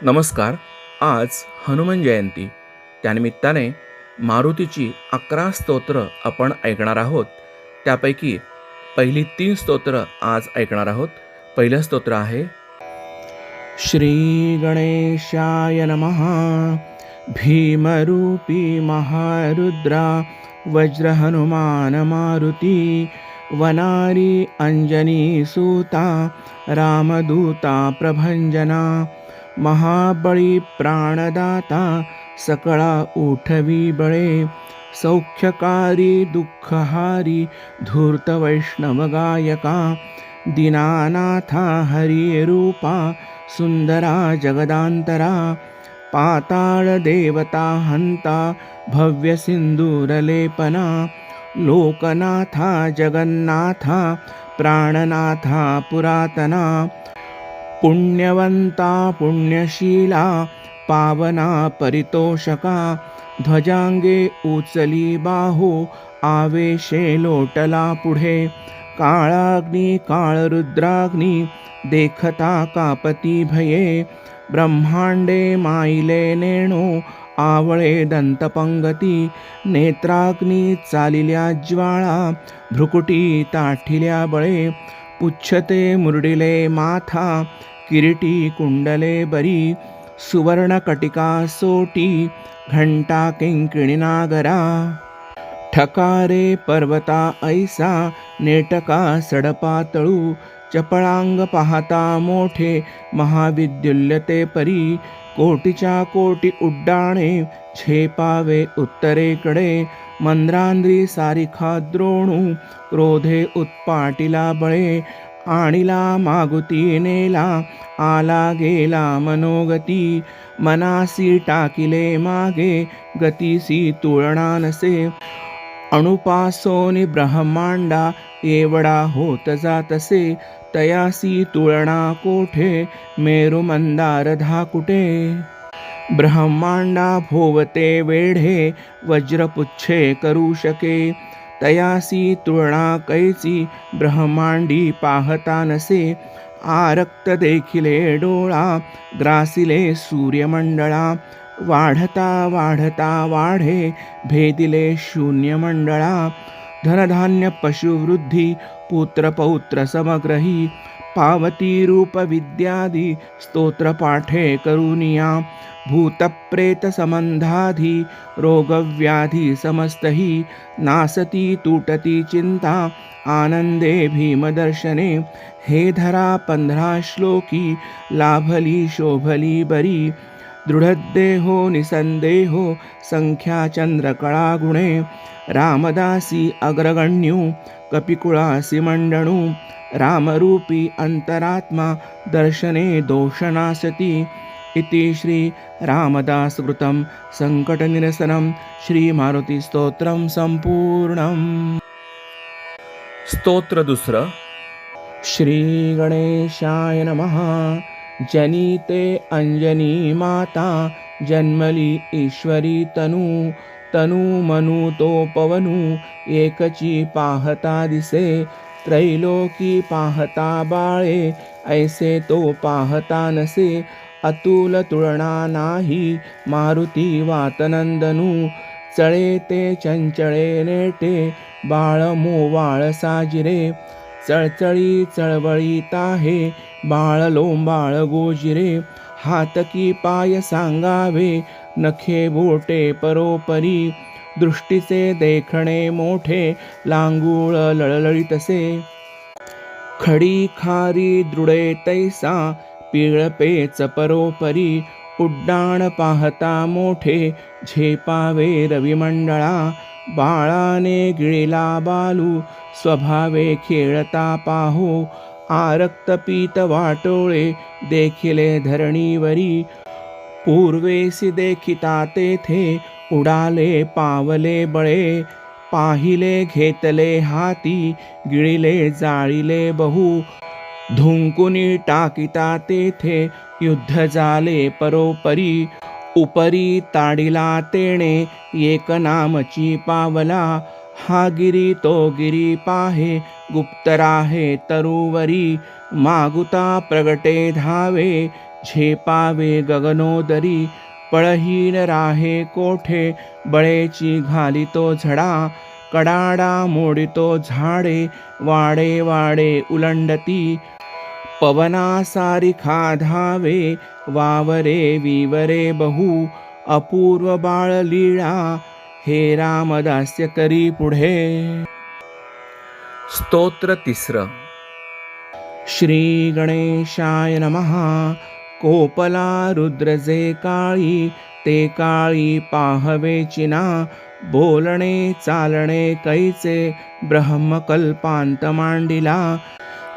नमस्कार. आज हनुमान जयंती. त्यानिमित्ताने मारुतीची 11 स्तोत्र आपण ऐकणार आहोत. त्यापैकी पहिली 3 स्तोत्र आज ऐकणार आहोत. पहिलं स्तोत्र आहे श्री गणेशाय नमः. भीमरूपी महारुद्रा वज्र हनुमान मारुती वनारी अंजनी सूता रामदूता प्रभंजना महाबळी प्राणदाता सकळा उठवी बळे सौख्यकारी दुःखहारी धूर्त वैष्णव गायका दीनानाथा हरी रूपा सुंदरा जगदांतरा पाताळ देवता हंता भव्य सिंदूरलेपना लोकनाथा जगन्नाथा प्राणनाथा पुरातना पुण्यवंता पुण्यशीला पावना परितोषका ध्वजांगे उचली बाहू आवेशे लोटला पुढे काळाग्नी काळरुद्राग्नी देखता कापती भये ब्रह्मांडे माईले नेणो आवळे दंतपंगती नेत्राग्नी चालिल्या ज्वाळा भ्रुकुटी ताठिल्या बळे पुच्छते मुरडिले माथा किरीटी कुंडले बरी सुवर्णकटिका सोटी घंटा किंकिणीनागरा ठकारे पर्वता ऐसा नेटका सडपातळू चपळांग पाहता मोठे महाविद्युल्यते परी कोटीच्या कोटी उड्डाणे झेपावे उत्तरेकडे मंद्रांद्री सारिखा द्रोणू क्रोधे उत्पाटिला बळे आणिला मागुती नेला आला गेला मनोगती मनासी टाकिले मागे गतीसी तुळणा नसे अणुपासोनी ब्रह्मांडा एवढा होत जातसे तयासी तुळणा कोठे मेरू मंदार धाकुटे ब्रह्मांडा भोवते वेढे वज्रपुच्छे करू शके तयासी तुळणा कैची ब्रह्मांडी पाहता नसे आरक्त देखिले डोळा ग्रासिले सूर्यमंडळा वाढता वाढता वाढे भेदिले शून्यमंडळा धनधान्य पशुवृद्धी पुत्रपौत्र समग्रही पावती रूप विद्यादी स्तोत्र पाठे करुनिया भूतप्रेत संबंधाधी रोगव्याधी समस्तही नासती तुटती चिंता आनंदे भीमदर्शने हे धरा 15 श्लोकी लाभली शोभली बरी दृढदेहो निसंदेहो संख्या चंद्रकळा गुणे रामदासी अग्रगण्यू कपिकुळासी मंडणू रामरूपी अंतरात्मा दर्शने दोषनासती इति श्री रामदासकृतं संकटनिरसनं श्री मारुती स्तोत्रम संपूर्णम. स्तोत्र दुसरं. श्री गणेशाय नमः. जनिते अंजनी माता जन्मली ईश्वरी तनू मनु तो पवनू एकची पाहता दिसे त्रैलोकी पाहता बाळे ऐसे तो पाहता नसे अतुल तुळना नाही मारुती वातनंदनू चळे ते चंचळे नेटे बाळ मोवाळ साजिरे चळचळी चळवळी ताहे बाळ लोंबाळ गोजिरे हातकी पाय सांगावे नखे बोटे परोपरी दृष्टीचे देखणे मोठे लांगूळ लळलळीतसे खडी खारी दृढे तैसा पिळपेच परोपरी उड्डाण पाहता मोठे झेपावे रविमंडळा बाळाने गिळिला बालू स्वभावे खेळता पाहो आरक्त पीत वाटोळे देखिले धरणीवरी पूर्वेसी देखिता तेथे उडाले पावले बळे पाहिले घेतले हाती गिळिले जाळिले बहु धुंकुनी टाकिता तेथे युद्ध झाले परोपरी उपरी ताडिला तेणे एक नामची पावला हा गिरी तो गिरी पाहे गुप्त राहे तरुवरी मागुता प्रगटे धावे झेपावे गगनोदरी, पळहीन राहे कोठे, बळेची घालितो झडा, कडाडा मोडितो झाडे, वाडे वाडे उलंडती, पवनासारिखा धावे, वावरे विवरे बहु, अपूर्व बाळलीळा, हे रामदास्य करी पुढे. स्तोत्र तिसरं. श्री गणेशाय नमः. कोपला रुद्र जे काळी, ते काळी पाहवेचिना, बोलणे चालणे कैचे, ब्रह्मकल्पांत मांडिला,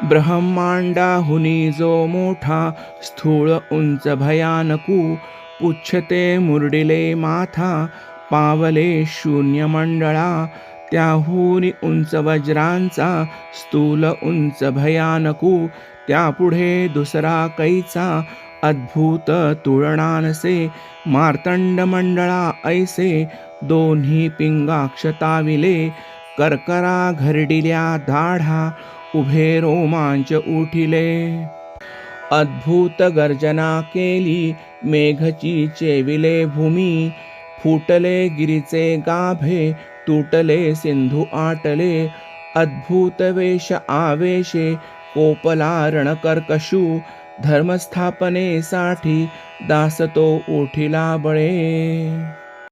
ब्रह्मांडाहुनी जो मोठा, स्थूळ उंच भयानकू, पुच्छते मुरडिले माथा, पावले शून्य मंडळा, त्याहुनी उंच वज्रांचा, स्थूल उंच भयानकू, त्यापुढे दुसरा कैचा, अद्भुत तुळणानसे, मार्तंड मंडळा ऐसे, दोन्ही पिंगाक्ष ताविले, करकरा घरडिल्या दाढा, उभे रोमांच उठिले. अद्भुत गर्जना केली, मेघची चेविले भूमी, फुटले गिरीचे गाभे, तुटले सिंधू आटले, अद्भुत वेश आवेशे, कोपला रणकर्कशू, धर्मस्थापनेसाठी दास तो उठिला बळे.